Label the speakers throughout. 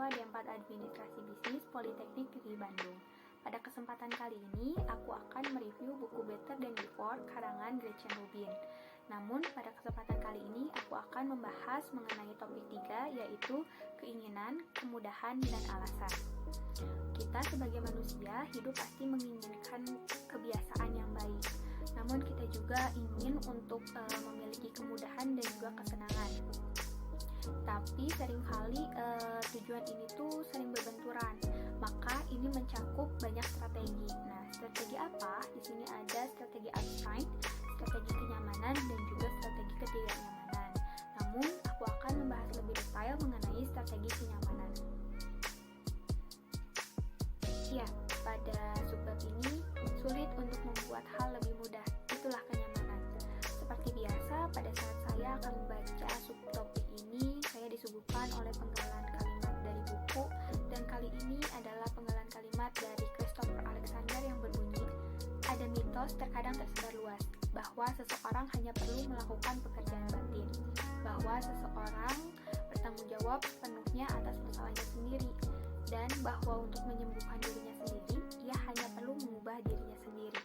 Speaker 1: mahasiswa D4 Administrasi Bisnis Politeknik Negeri Bandung. Pada kesempatan kali ini, aku akan mereview buku Better Than Before karangan Gretchen Rubin. Namun, pada kesempatan kali ini, aku akan membahas mengenai topik 3, yaitu keinginan, kemudahan, dan alasan. Kita sebagai manusia hidup pasti menginginkan kebiasaan yang baik. Namun, kita juga ingin untuk memiliki kemudahan dan juga kesenangan. Tapi seringkali tujuan ini tuh sering berbenturan. Maka ini mencakup banyak strategi. Nah, strategi apa? Di sini ada strategi uptime, strategi kenyamanan, dan juga strategi ketidaknyamanan. Namun, aku akan membahas lebih detail mengenai strategi kenyamanan. Ya, pada subbab ini sulit untuk membuat hal lebih mudah. Itulah kenyamanan. Seperti biasa, pada saat saya akan membaca subtopik ini, saya disuguhkan oleh penggalan kalimat dari buku, dan kali ini adalah penggalan kalimat dari Christopher Alexander yang berbunyi, ada mitos terkadang tersebar luas, bahwa seseorang hanya perlu melakukan pekerjaan batin, bahwa seseorang bertanggung jawab sepenuhnya atas masalahnya sendiri, dan bahwa untuk menyembuhkan dirinya sendiri, ia hanya perlu mengubah dirinya sendiri.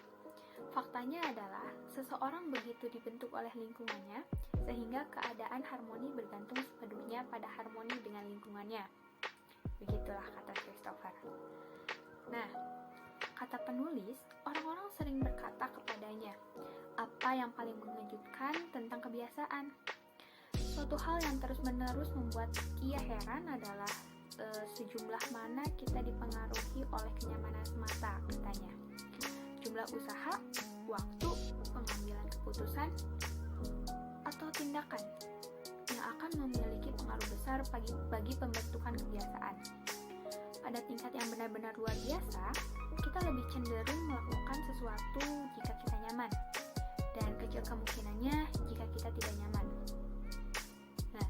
Speaker 1: Faktanya adalah, seseorang begitu dibentuk oleh lingkungannya, sehingga keadaan harmoni bergantung sepenuhnya pada harmoni dengan lingkungannya. Begitulah kata Christopher. Nah, kata penulis, orang-orang sering berkata kepadanya, apa yang paling mengejutkan tentang kebiasaan? Suatu hal yang terus-menerus membuat ia heran adalah sejumlah mana kita dipengaruhi oleh kenyamanan semata, katanya. Jumlah usaha, waktu, pengambilan keputusan, atau tindakan yang akan memiliki pengaruh besar bagi pembentukan kebiasaan. Pada tingkat yang benar-benar luar biasa, kita lebih cenderung melakukan sesuatu jika kita nyaman, dan kecil kemungkinannya jika kita tidak nyaman. Nah,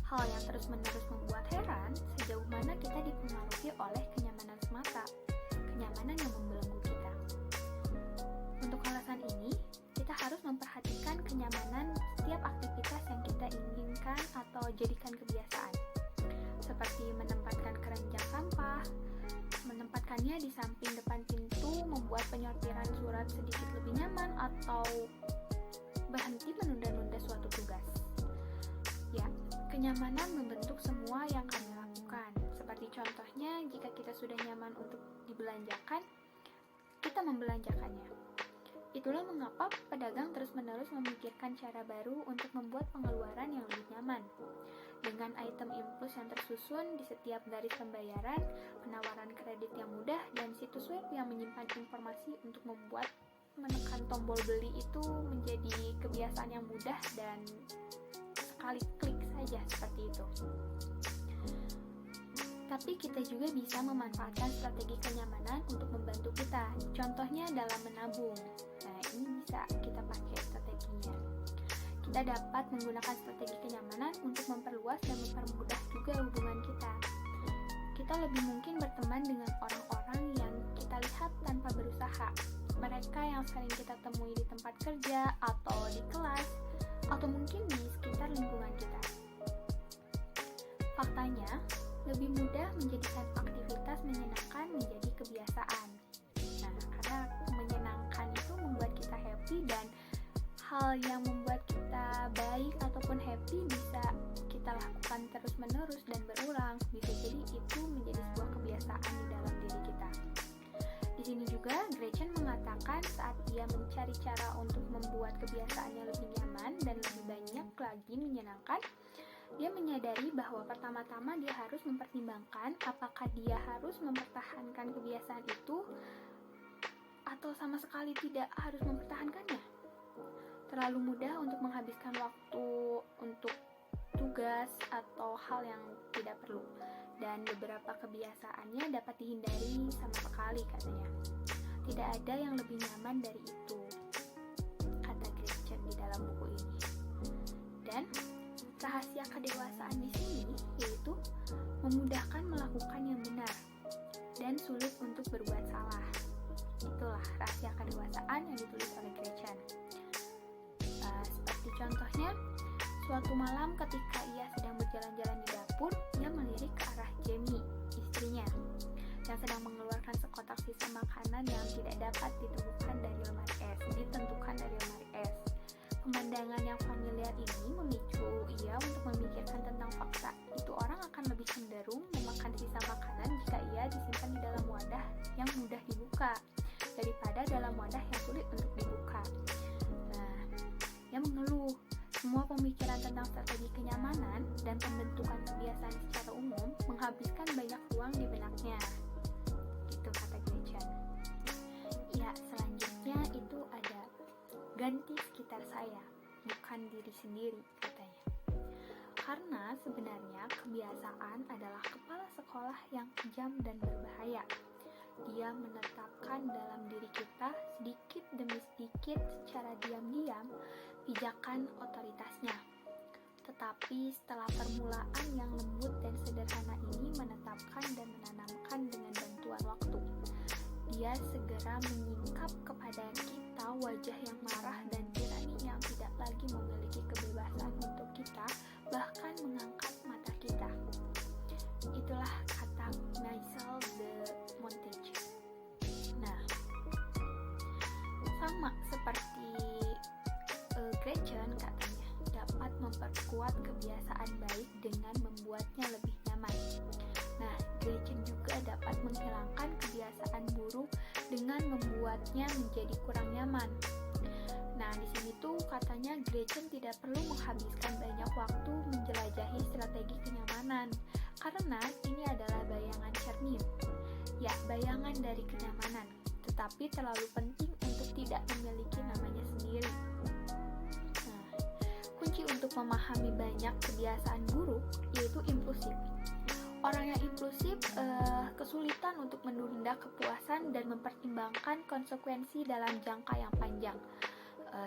Speaker 1: hal yang terus-menerus membuat heran sejauh mana kita dipengaruhi oleh kenyamanan semata, kenyamanan yang membelenggu kita. Untuk alasan ini, kita harus memperhatikan kenyamanan setiap aktivitas yang kita inginkan atau jadikan kebiasaan, seperti menempatkan keranjang sampah, menempatkannya di samping depan pintu, membuat penyortiran surat sedikit lebih nyaman, atau berhenti menunda-nunda suatu tugas. Ya, kenyamanan membentuk semua yang kami lakukan. Seperti contohnya, jika kita sudah nyaman untuk dibelanjakan, kita membelanjakannya. Itulah mengapa pedagang terus-menerus memikirkan cara baru untuk membuat pengeluaran yang lebih nyaman. Dengan item impuls yang tersusun di setiap garis pembayaran, penawaran kredit yang mudah, dan situs web yang menyimpan informasi untuk membuat menekan tombol beli itu menjadi kebiasaan yang mudah dan sekali klik saja seperti itu. Tapi kita juga bisa memanfaatkan strategi kenyamanan untuk membantu kita. Contohnya dalam menabung. Nah, ini bisa kita pakai strateginya. Kita dapat menggunakan strategi kenyamanan untuk memperluas dan mempermudah juga hubungan kita. Kita lebih mungkin berteman dengan orang-orang yang kita lihat tanpa berusaha. Mereka yang sering kita temui di tempat kerja, atau di kelas, atau mungkin di sekitar lingkungan kita. Faktanya, lebih mudah menjadikan aktivitas menyenangkan menjadi kebiasaan. Nah, karena menyenangkan itu membuat kita happy, dan hal yang membuat kita baik ataupun happy bisa kita lakukan terus-menerus dan berulang. Bisa jadi itu menjadi sebuah kebiasaan di dalam diri kita. Di sini juga Gretchen mengatakan saat dia mencari cara untuk membuat kebiasaannya lebih nyaman dan lebih banyak lagi menyenangkan, dia menyadari bahwa pertama-tama dia harus mempertimbangkan apakah dia harus mempertahankan kebiasaan itu atau sama sekali tidak harus mempertahankannya. Terlalu mudah untuk menghabiskan waktu untuk tugas atau hal yang tidak perlu, dan beberapa kebiasaannya dapat dihindari sama sekali, katanya. Tidak ada yang lebih nyaman dari itu, kata Gretchen di dalam buku ini. Dan rahasia kedewasaan di sini yaitu memudahkan melakukan yang benar dan sulit untuk berbuat salah. Itulah rahasia kedewasaan yang ditulis oleh Gretchen. Seperti contohnya, suatu malam ketika ia sedang berjalan-jalan di dapur, ia melirik ke arah sisa makanan yang tidak dapat ditentukan dari lemari es. Pemandangan yang familiar ini memicu ia untuk memikirkan tentang fakta. Itu orang akan lebih cenderung memakan sisa makanan jika ia disimpan di dalam wadah yang mudah dibuka daripada dalam wadah yang sulit untuk dibuka. Nah, ia mengeluh. Semua pemikiran tentang strategi kenyamanan dan pembentukan kebiasaan secara umum menghabiskan banyak ruang di benaknya. Itu kata Gretchen. Ya, selanjutnya itu ada ganti sekitar saya, bukan diri sendiri, katanya. Karena sebenarnya kebiasaan adalah kepala sekolah yang kejam dan berbahaya. Dia menetapkan dalam diri kita sedikit demi sedikit secara diam-diam pijakan otoritasnya. Tetapi setelah permulaan yang lembut dan sederhana ini menetapkan dan menanamkan dengan bantuan waktu, dia segera menyingkap kepada kita wajah yang marah dan tirani yang tidak lagi memiliki kebebasan untuk kita, bahkan mengangkat mata kita. Itulah kata Michel de Montaigne. Nah, sama seperti Gretchen katanya, dapat memperkuat kebiasaan baik dengan membuatnya lebih nyaman. Nah, Gretchen juga dapat menghilangkan kebiasaan buruk dengan membuatnya menjadi kurang nyaman. Nah, di sini tuh katanya Gretchen tidak perlu menghabiskan banyak waktu menjelajahi strategi kenyamanan, karena ini adalah bayangan cermin. Ya, bayangan dari kenyamanan, tetapi terlalu penting untuk tidak memiliki namanya sendiri. Nah, kunci untuk memahami banyak kebiasaan buruk yaitu impulsif. Orang yang impulsif kesulitan untuk menunda kepuasan dan mempertimbangkan konsekuensi dalam jangka yang panjang.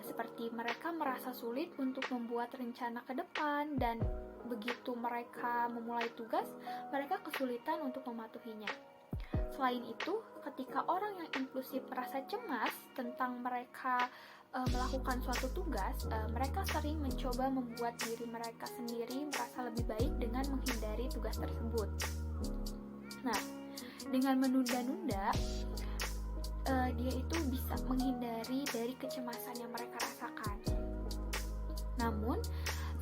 Speaker 1: Seperti mereka merasa sulit untuk membuat rencana ke depan, dan begitu mereka memulai tugas, mereka kesulitan untuk mematuhinya. Selain itu, ketika orang yang impulsif merasa cemas tentang mereka melakukan suatu tugas, mereka sering mencoba membuat diri mereka sendiri merasa lebih baik dengan menghindari tugas tersebut. Nah, dengan menunda-nunda, dia itu bisa menghindari dari kecemasan yang mereka rasakan. Namun,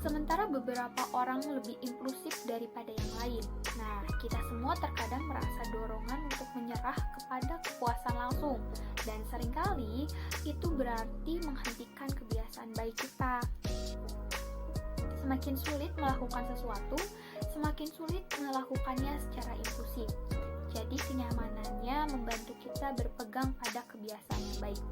Speaker 1: sementara beberapa orang lebih impulsif daripada yang lain. Nah, kita semua terkadang merasa dorongan untuk menyerah kepada kepuasan langsung, dan seringkali itu berarti menghentikan kebiasaan baik kita. Semakin sulit melakukan sesuatu, semakin sulit melakukannya secara impulsif. Jadi kenyamanannya membantu kita berpegang pada kebiasaan yang baik.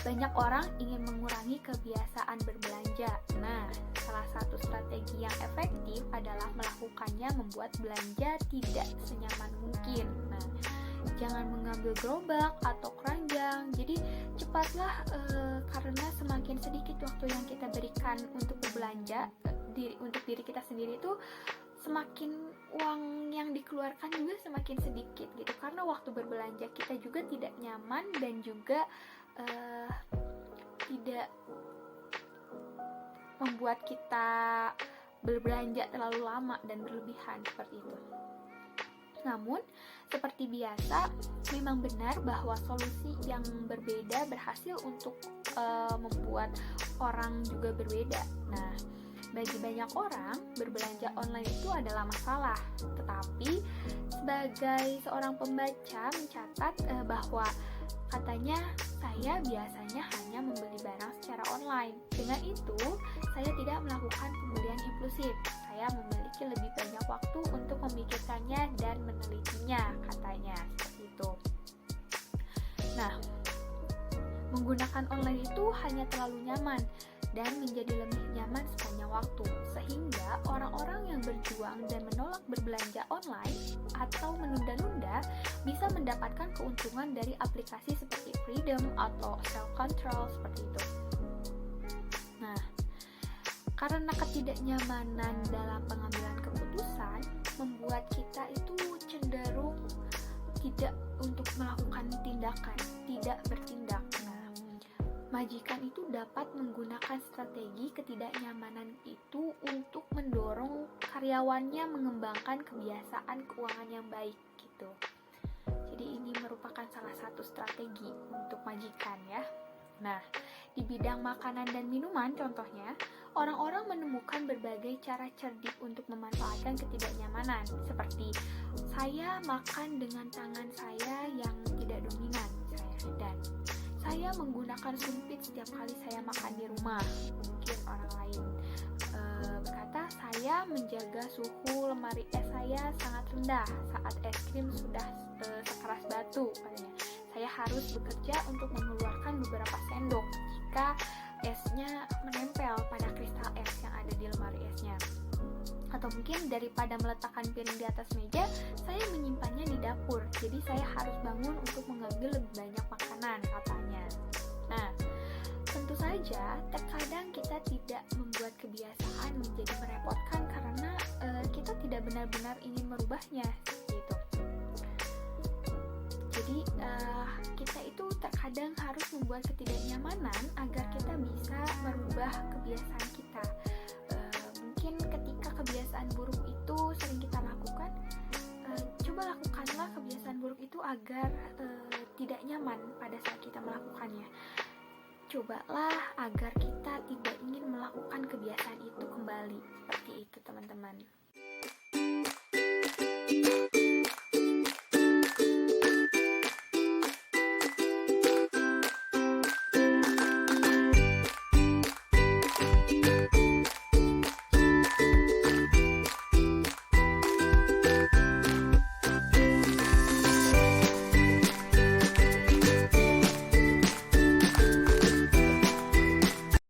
Speaker 1: Banyak orang ingin mengurangi kebiasaan berbelanja. Nah, salah satu strategi yang efektif adalah melakukannya membuat belanja tidak senyaman mungkin. Nah, jangan mengambil gerobak atau keranjang. Jadi cepatlah, karena semakin sedikit waktu yang kita berikan untuk berbelanja untuk diri kita sendiri itu, semakin uang yang dikeluarkan juga semakin sedikit gitu. Karena waktu berbelanja kita juga tidak nyaman dan juga tidak membuat kita berbelanja terlalu lama dan berlebihan seperti itu. Namun, seperti biasa, memang benar bahwa solusi yang berbeda berhasil untuk membuat orang juga berbeda. Nah, bagi banyak orang, berbelanja online itu adalah masalah. Tetapi, sebagai seorang pembaca mencatat bahwa katanya, saya biasanya hanya membeli barang secara online. Dengan itu, saya tidak melakukan pembelian impulsif. Saya memiliki lebih banyak waktu untuk memikirkannya dan menelitinya, katanya. Seperti itu. Nah, menggunakan online itu hanya terlalu nyaman dan menjadi lebih nyaman sepanjang waktu, sehingga orang-orang yang berjuang dan menolak berbelanja online atau menunda-nunda bisa mendapatkan keuntungan dari aplikasi seperti Freedom atau Self-Control seperti itu. Nah, karena ketidaknyamanan dalam pengambilan keputusan membuat kita itu cenderung tidak untuk melakukan tindakan, tidak bertindak. Majikan itu dapat menggunakan strategi ketidaknyamanan itu untuk mendorong karyawannya mengembangkan kebiasaan keuangan yang baik gitu. Jadi ini merupakan salah satu strategi untuk majikan ya. Nah, di bidang makanan dan minuman contohnya, orang-orang menemukan berbagai cara cerdik untuk memanfaatkan ketidaknyamanan, seperti saya makan dengan tangan saya yang tidak dominan, dan saya menggunakan sumpit setiap kali saya makan di rumah. Mungkin orang lain berkata, saya menjaga suhu lemari es saya sangat rendah saat es krim sudah sekeras batu, katanya. Saya harus bekerja untuk mengeluarkan beberapa sendok jika esnya menempel pada kristal es yang ada di lemari esnya. Atau mungkin daripada meletakkan piring di atas meja, saya menyimpannya di dapur. Jadi saya harus bangun untuk mengambil lebih banyak makanan, katanya. Nah, tentu saja terkadang kita tidak membuat kebiasaan menjadi merepotkan karena kita tidak benar-benar ingin merubahnya, gitu. Jadi kita itu terkadang harus membuat ketidaknyamanan agar kita bisa merubah kebiasaan kita. Mungkin ketika kebiasaan buruk itu sering kita lakukan, coba lakukanlah kebiasaan buruk itu agar tidak nyaman pada saat kita melakukannya. Cobalah agar kita tidak ingin melakukan kebiasaan itu kembali. Seperti itu, teman-teman.